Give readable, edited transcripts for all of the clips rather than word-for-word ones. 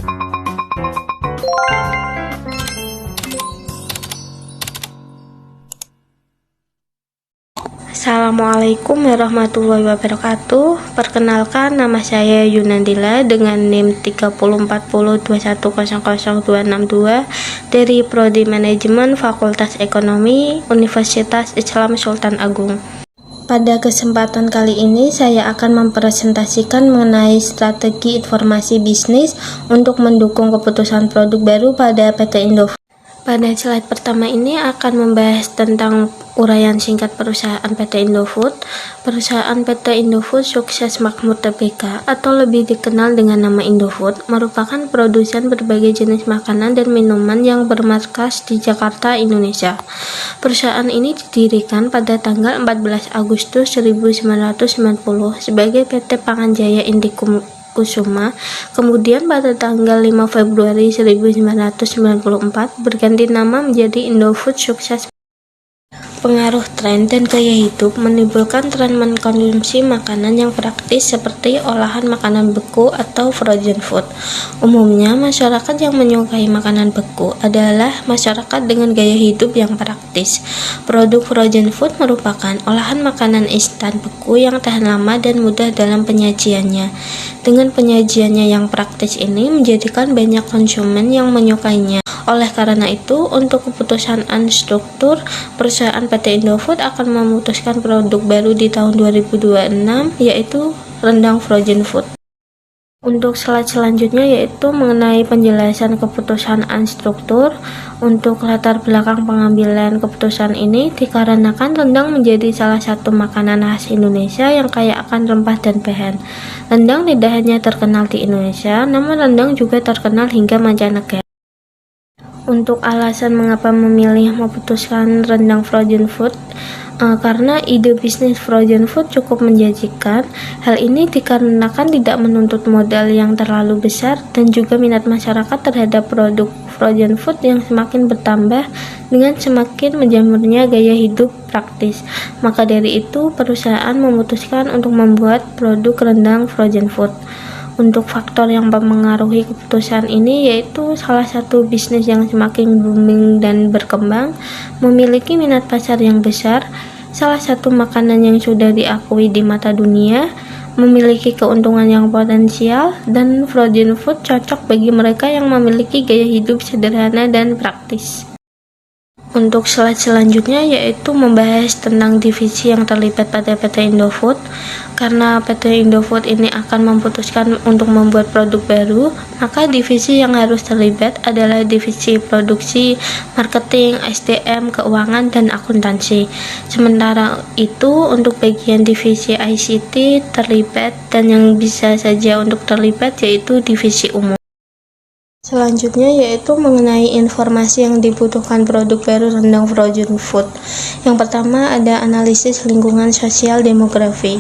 Assalamualaikum warahmatullahi wabarakatuh. Perkenalkan, nama saya Yunandila dengan NIM 304021000262 dari Prodi Manajemen Fakultas Ekonomi Universitas Islam Sultan Agung. Pada kesempatan kali ini saya akan mempresentasikan mengenai strategi informasi bisnis untuk mendukung keputusan produk baru pada PT Indofood. Pada slide pertama ini akan membahas tentang uraian singkat perusahaan PT Indofood. Perusahaan PT Indofood Sukses Makmur Tbk atau lebih dikenal dengan nama Indofood merupakan produsen berbagai jenis makanan dan minuman yang bermarkas di Jakarta, Indonesia. Perusahaan ini didirikan pada tanggal 14 Agustus 1990 sebagai PT Panganjaya Indikum Kusuma, kemudian pada tanggal 5 Februari 1994 berganti nama menjadi Indofood Sukses. Pengaruh tren dan gaya hidup menimbulkan tren mengkonsumsi makanan yang praktis seperti olahan makanan beku atau frozen food. Umumnya, masyarakat yang menyukai makanan beku adalah masyarakat dengan gaya hidup yang praktis. Produk frozen food merupakan olahan makanan instan beku yang tahan lama dan mudah dalam penyajiannya. Dengan penyajiannya yang praktis ini menjadikan banyak konsumen yang menyukainya. Oleh karena itu, untuk keputusan struktur, perusahaan PT Indofood akan memutuskan produk baru di tahun 2026, yaitu rendang frozen food. Untuk slide selanjutnya yaitu mengenai penjelasan keputusan struktur. Untuk latar belakang pengambilan keputusan ini dikarenakan rendang menjadi salah satu makanan khas Indonesia yang kaya akan rempah dan bahan. Rendang tidak hanya terkenal di Indonesia, namun rendang juga terkenal hingga mancanegara. Untuk alasan mengapa memilih memutuskan rendang frozen food, karena ide bisnis frozen food cukup menjanjikan. Hal ini dikarenakan tidak menuntut modal yang terlalu besar dan juga minat masyarakat terhadap produk frozen food yang semakin bertambah dengan semakin menjamurnya gaya hidup praktis. Maka dari itu, perusahaan memutuskan untuk membuat produk rendang frozen food. Untuk faktor yang mempengaruhi keputusan ini yaitu salah satu bisnis yang semakin booming dan berkembang, memiliki minat pasar yang besar, salah satu makanan yang sudah diakui di mata dunia, memiliki keuntungan yang potensial, dan frozen food cocok bagi mereka yang memiliki gaya hidup sederhana dan praktis. Untuk slide selanjutnya yaitu membahas tentang divisi yang terlibat pada PT Indofood. Karena PT Indofood ini akan memutuskan untuk membuat produk baru, maka divisi yang harus terlibat adalah divisi produksi, marketing, SDM, keuangan, dan akuntansi. Sementara itu untuk bagian divisi ICT terlibat dan yang bisa saja untuk terlibat yaitu divisi umum. Selanjutnya yaitu mengenai informasi yang dibutuhkan produk baru rendang frozen food. Yang pertama ada analisis lingkungan sosial demografi.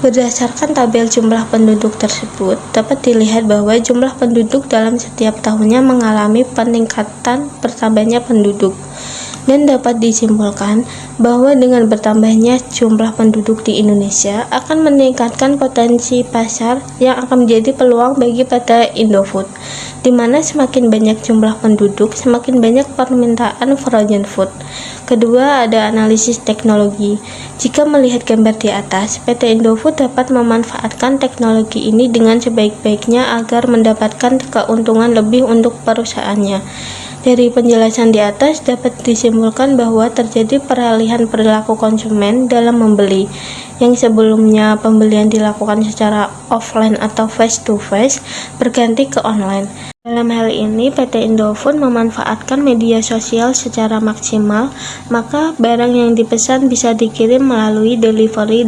Berdasarkan tabel jumlah penduduk tersebut, dapat dilihat bahwa jumlah penduduk dalam setiap tahunnya mengalami peningkatan bertambahnya penduduk. Dan dapat disimpulkan bahwa dengan bertambahnya jumlah penduduk di Indonesia akan meningkatkan potensi pasar yang akan menjadi peluang bagi PT Indofood, di mana semakin banyak jumlah penduduk, semakin banyak permintaan frozen food. Kedua, ada analisis teknologi. Jika melihat gambar di atas, PT Indofood dapat memanfaatkan teknologi ini dengan sebaik-baiknya agar mendapatkan keuntungan lebih untuk perusahaannya. Dari penjelasan di atas dapat disimpulkan bahwa terjadi peralihan perilaku konsumen dalam membeli, yang sebelumnya pembelian dilakukan secara offline atau face to face berganti ke online. Dalam hal ini, PT Indofood memanfaatkan media sosial secara maksimal, maka barang yang dipesan bisa dikirim melalui delivery.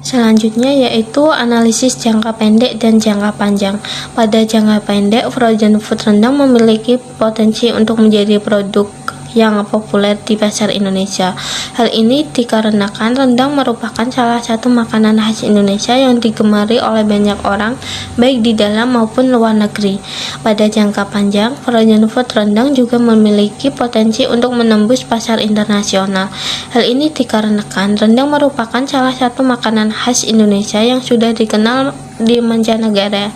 Selanjutnya yaitu analisis jangka pendek dan jangka panjang. Pada jangka pendek, frozen food rendang memiliki potensi untuk menjadi produk yang populer di pasar Indonesia. Hal ini dikarenakan rendang merupakan salah satu makanan khas Indonesia yang digemari oleh banyak orang, baik di dalam maupun luar negeri. Pada jangka panjang, frozen food rendang juga memiliki potensi untuk menembus pasar internasional. Hal ini dikarenakan rendang merupakan salah satu makanan khas Indonesia yang sudah dikenal di mancanegara.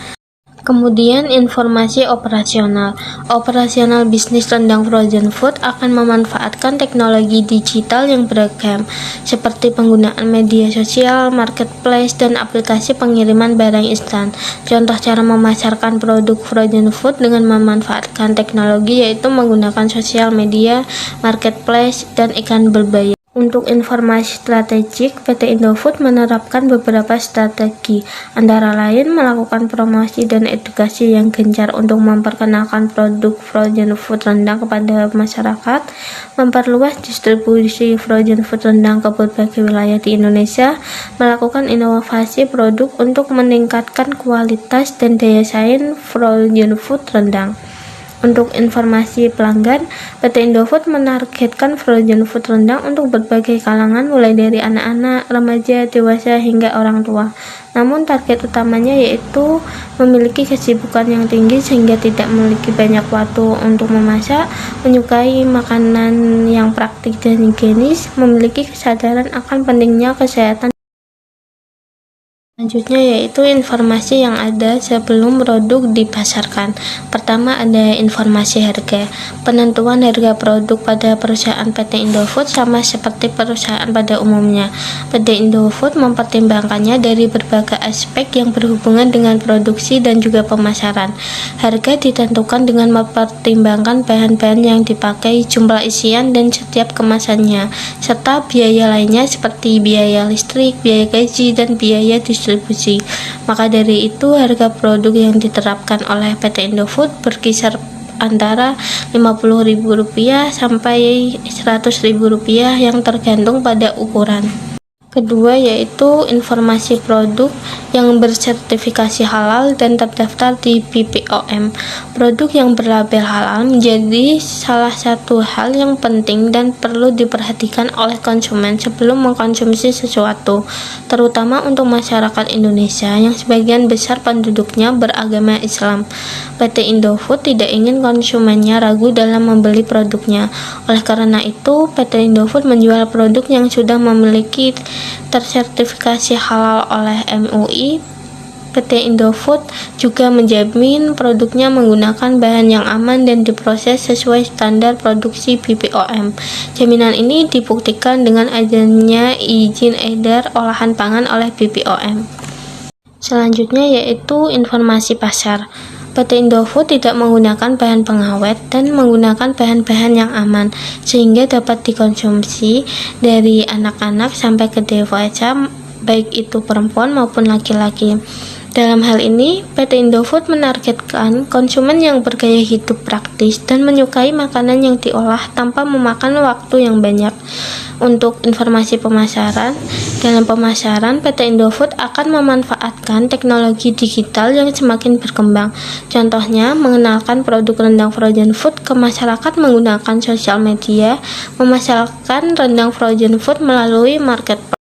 Kemudian informasi operasional. Operasional bisnis rendang frozen food akan memanfaatkan teknologi digital yang beragam, seperti penggunaan media sosial, marketplace, dan aplikasi pengiriman barang instan. Contoh cara memasarkan produk frozen food dengan memanfaatkan teknologi yaitu menggunakan sosial media, marketplace, dan iklan berbayar. Untuk informasi strategik, PT Indofood menerapkan beberapa strategi, antara lain melakukan promosi dan edukasi yang gencar untuk memperkenalkan produk frozen food rendang kepada masyarakat, memperluas distribusi frozen food rendang ke berbagai wilayah di Indonesia, melakukan inovasi produk untuk meningkatkan kualitas dan daya saing frozen food rendang. Untuk informasi pelanggan, PT Indofood menargetkan frozen food rendang untuk berbagai kalangan mulai dari anak-anak, remaja, dewasa, hingga orang tua. Namun target utamanya yaitu memiliki kesibukan yang tinggi sehingga tidak memiliki banyak waktu untuk memasak, menyukai makanan yang praktik dan higienis, memiliki kesadaran akan pentingnya kesehatan. Selanjutnya yaitu informasi yang ada sebelum produk dipasarkan. Pertama ada informasi harga. Penentuan harga produk pada perusahaan PT Indofood sama seperti perusahaan pada umumnya. PT Indofood mempertimbangkannya dari berbagai aspek yang berhubungan dengan produksi dan juga pemasaran. Harga ditentukan dengan mempertimbangkan bahan-bahan yang dipakai, jumlah isian, dan setiap kemasannya, serta biaya lainnya seperti biaya listrik, biaya gaji, dan biaya distribusi. Maka dari itu harga produk yang diterapkan oleh PT Indofood berkisar antara Rp50.000 sampai Rp100.000 yang tergantung pada ukuran. Kedua yaitu informasi produk yang bersertifikasi halal dan terdaftar di BPOM. Produk yang berlabel halal menjadi salah satu hal yang penting dan perlu diperhatikan oleh konsumen sebelum mengkonsumsi sesuatu, terutama untuk masyarakat Indonesia yang sebagian besar penduduknya beragama Islam. PT Indofood tidak ingin konsumennya ragu dalam membeli produknya. Oleh karena itu, PT Indofood menjual produk yang sudah memiliki tersertifikasi halal oleh MUI. PT Indofood juga menjamin produknya menggunakan bahan yang aman dan diproses sesuai standar produksi BPOM. Jaminan ini dibuktikan dengan adanya izin edar olahan pangan oleh BPOM. Selanjutnya yaitu informasi pasar. PT Indofood tidak menggunakan bahan pengawet dan menggunakan bahan-bahan yang aman sehingga dapat dikonsumsi dari anak-anak sampai ke dewasa, baik itu perempuan maupun laki-laki. Dalam hal ini, PT Indofood menargetkan konsumen yang bergaya hidup praktis dan menyukai makanan yang diolah tanpa memakan waktu yang banyak. Untuk informasi pemasaran, dalam pemasaran PT Indofood akan memanfaatkan teknologi digital yang semakin berkembang. Contohnya, mengenalkan produk rendang frozen food ke masyarakat menggunakan sosial media, memasarkan rendang frozen food melalui marketplace.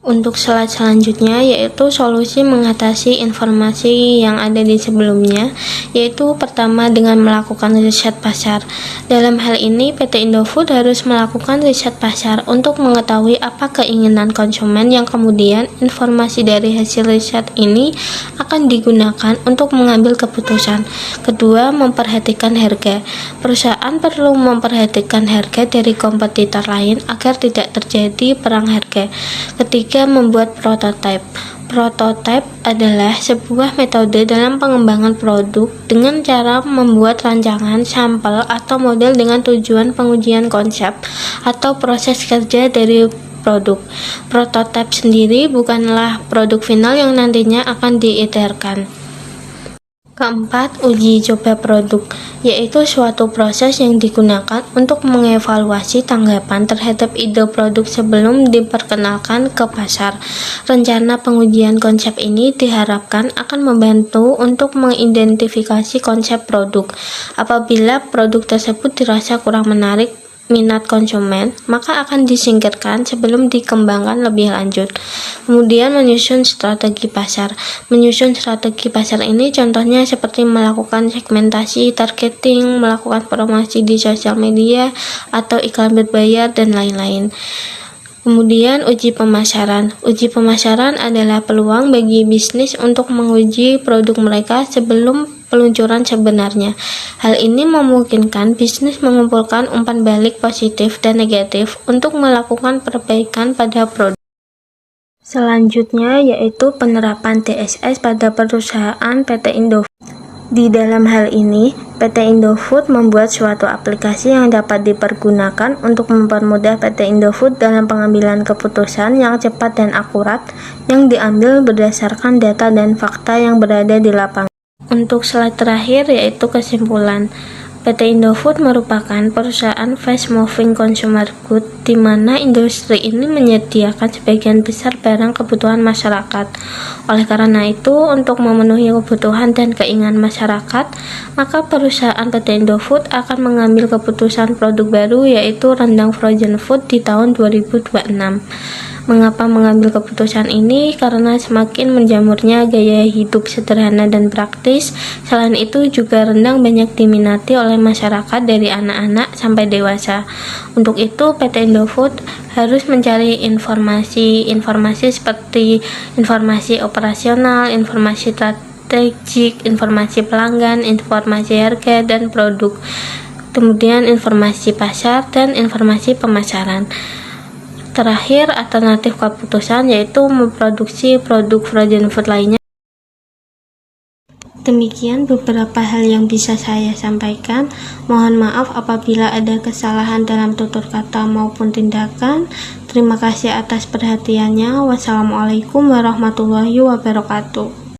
Untuk slide selanjutnya yaitu solusi mengatasi informasi yang ada di sebelumnya, yaitu pertama dengan melakukan riset pasar. Dalam hal ini PT Indofood harus melakukan riset pasar untuk mengetahui apa keinginan konsumen yang kemudian informasi dari hasil riset ini akan digunakan untuk mengambil keputusan. Kedua, memperhatikan harga. Perusahaan perlu memperhatikan harga dari kompetitor lain agar tidak terjadi perang harga. Ketiga, membuat prototipe. Prototipe adalah sebuah metode dalam pengembangan produk dengan cara membuat rancangan, sampel, atau model dengan tujuan pengujian konsep atau proses kerja dari produk. Prototipe sendiri bukanlah produk final yang nantinya akan diedarkan. Keempat, uji coba produk, yaitu suatu proses yang digunakan untuk mengevaluasi tanggapan terhadap ide produk sebelum diperkenalkan ke pasar. Rencana pengujian konsep ini diharapkan akan membantu untuk mengidentifikasi konsep produk. Apabila produk tersebut dirasa kurang menarik minat konsumen, maka akan disingkirkan sebelum dikembangkan lebih lanjut. Kemudian menyusun strategi pasar. Menyusun strategi pasar ini contohnya seperti melakukan segmentasi, targeting, melakukan promosi di sosial media atau iklan berbayar dan lain-lain. Kemudian uji pemasaran. Uji pemasaran adalah peluang bagi bisnis untuk menguji produk mereka sebelum peluncuran sebenarnya. Hal ini memungkinkan bisnis mengumpulkan umpan balik positif dan negatif untuk melakukan perbaikan pada produk. Selanjutnya yaitu penerapan TSS pada perusahaan PT Indofood. Di dalam hal ini, PT Indofood membuat suatu aplikasi yang dapat dipergunakan untuk mempermudah PT Indofood dalam pengambilan keputusan yang cepat dan akurat yang diambil berdasarkan data dan fakta yang berada di lapangan. Untuk slide terakhir yaitu kesimpulan. PT Indofood merupakan perusahaan fast moving consumer good di mana industri ini menyediakan sebagian besar barang kebutuhan masyarakat. Oleh karena itu, untuk memenuhi kebutuhan dan keinginan masyarakat, maka perusahaan PT Indofood akan mengambil keputusan produk baru yaitu rendang frozen food di tahun 2026. Mengapa mengambil keputusan ini? Karena semakin menjamurnya gaya hidup sederhana dan praktis. Selain itu juga rendang banyak diminati oleh masyarakat dari anak-anak sampai dewasa. Untuk itu PT Indofood harus mencari informasi seperti informasi operasional, informasi strategik, informasi pelanggan, informasi harga dan produk, kemudian informasi pasar dan informasi pemasaran. Terakhir, alternatif keputusan yaitu memproduksi produk frozen food lainnya. Demikian beberapa hal yang bisa saya sampaikan. Mohon maaf apabila ada kesalahan dalam tutur kata maupun tindakan. Terima kasih atas perhatiannya. Wassalamualaikum warahmatullahi wabarakatuh.